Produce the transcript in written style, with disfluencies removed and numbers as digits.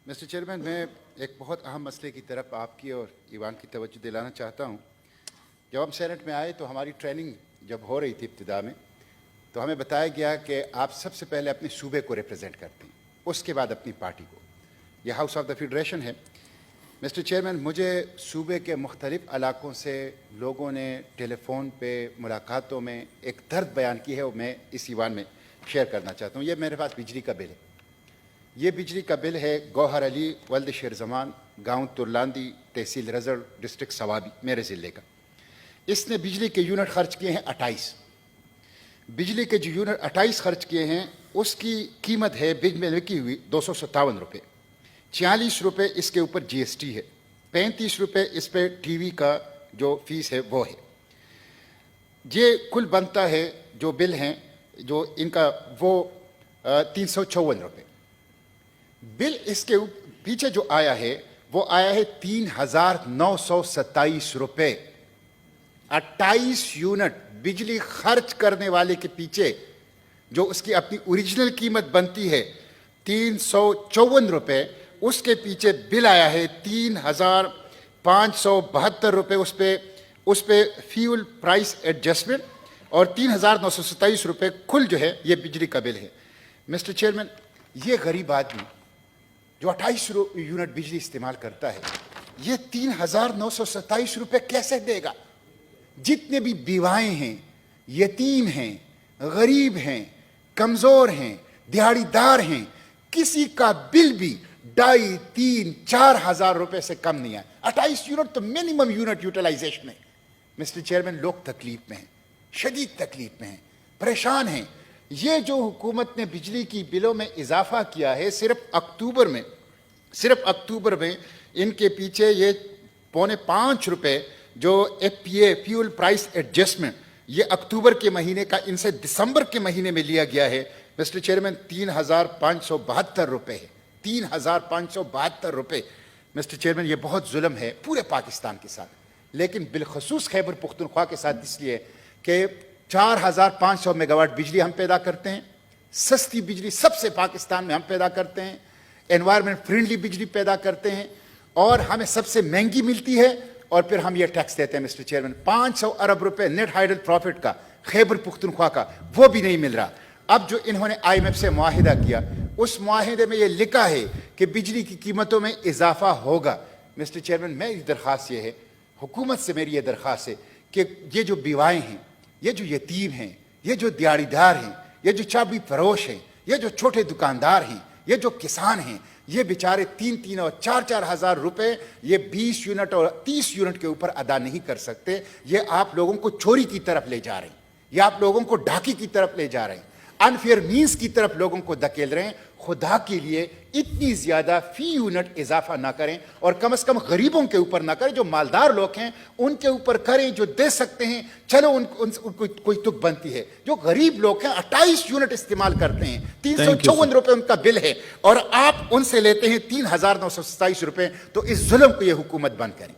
Mister chairman, मैं एक बहुत अहम मसले की तरफ आपकी और ईवान की तवज्जो दिलाना चाहता हूँ। जब हम सेनेट में आए तो हमारी ट्रेनिंग जब हो रही थी इब्तिदा में, तो हमें बताया गया कि आप सबसे पहले अपने सूबे को रिप्रेजेंट करते हैं, उसके बाद अपनी पार्टी को। यह हाउस ऑफ द फेडरेशन है। मिस्टर चेयरमैन, मुझे सूबे के मुख्तलिफ़ इलाकों से लोगों ने टेलीफोन पे मुलाकातों में एक दर्द बयान की है और मैं इस ईवान में शेयर करना चाहता हूँ। ये मेरे पास बिजली का बिल है। ये बिजली का बिल है गौहर अली वल्द शेर ज़मान, गाँव तुरलांदी, तहसील रज़ड़, डिस्ट्रिक्ट सवाबी, मेरे ज़िले का। इसने बिजली के यूनिट खर्च किए हैं 28। बिजली के जो यूनिट 28 खर्च किए हैं उसकी कीमत है बिल में लिखी हुई 257 रुपये। 46 रुपये इसके ऊपर GST है, 35 रुपये इस पर टीवी का जो फीस है वो है। ये कुल बनता है जो बिल हैं जो इनका वो 354 रुपये। बिल इसके पीछे जो आया है वो आया है 3,927 रुपये। 28 यूनिट बिजली खर्च करने वाले के पीछे जो उसकी अपनी ओरिजिनल कीमत बनती है 354 रुपये, उसके पीछे बिल आया है 3,572 रुपये। उस पे फ्यूल प्राइस एडजस्टमेंट और 3,927 रुपये कुल जो है ये बिजली का बिल है। मिस्टर चेयरमैन, ये गरीब आदमी जो 28 यूनिट बिजली इस्तेमाल करता है, ये 3,927 रुपये कैसे देगा? जितने भी बीवाएं हैं, यतीम हैं, गरीब हैं, कमज़ोर हैं, दिहाड़ीदार हैं, किसी का बिल भी 2,500-4 हज़ार रुपये से कम नहीं है। 28 यूनिट तो मिनिमम यूनिट यूटिलाइजेशन है। मिस्टर चेयरमैन, लोग तकलीफ में हैं, शदीद तकलीफ में हैं, परेशान हैं। ये जो हुकूमत ने बिजली की बिलों में इजाफा किया है, सिर्फ अक्टूबर में इनके पीछे ये 4.25 रुपये जो FPA फ्यूल प्राइस एडजस्टमेंट ये अक्टूबर के महीने का इनसे दिसंबर के महीने में लिया गया है। मिस्टर चेयरमैन, 3,572 रुपये है। 3,572 रुपये। मिस्टर चेयरमैन, ये बहुत जुल्म है पूरे पाकिस्तान के साथ, लेकिन बिलखसूस खैबर पुख्तनख्वा के साथ इसलिए कि 4,500 मेगावाट बिजली हम पैदा करते हैं। सस्ती बिजली सबसे पाकिस्तान में हम पैदा करते हैं, एनवायरनमेंट फ्रेंडली बिजली पैदा करते हैं और हमें सबसे महंगी मिलती है। और फिर हम ये टैक्स देते हैं। मिस्टर चेयरमैन, 500 अरब रुपए नेट हाइडल प्रॉफिट का खैबर पुख्तनख्वा का वो भी नहीं मिल रहा। अब जो इन्होंने IMF से मुआहिदा किया, उस मुआहिदे में ये लिखा है कि बिजली की कीमतों में इजाफा होगा। मिस्टर चेयरमैन, मेरी दरख्वास्त ये है, हुकूमत से मेरी ये दरख्वास्त है कि ये जो बीवाएँ हैं, ये जो यतीम हैं, ये जो दिहाड़ीदार हैं, ये जो चाबी फरोश हैं, ये जो छोटे दुकानदार हैं, ये जो किसान हैं, ये बेचारे 3-3 और 4-4 हज़ार रुपये ये 20 यूनिट और 30 यूनिट के ऊपर अदा नहीं कर सकते। ये आप लोगों को चोरी की तरफ ले जा रहे हैं, ये आप लोगों को डाकी की तरफ ले जा रहे हैं, अनफेयर मीन्स की तरफ लोगों को धकेल रहे हैं। खुदा के लिए इतनी ज़्यादा फी यूनिट इजाफा ना करें और कम से कम गरीबों के ऊपर ना करें। जो मालदार लोग हैं उनके ऊपर करें, जो दे सकते हैं चलो उनको कोई तुक बनती है। जो गरीब लोग हैं 28 यूनिट इस्तेमाल करते हैं, 354 रुपये उनका बिल है और आप उनसे लेते हैं 3,927 रुपये। तो इस जुल्म को ये हुकूमत बंद करें।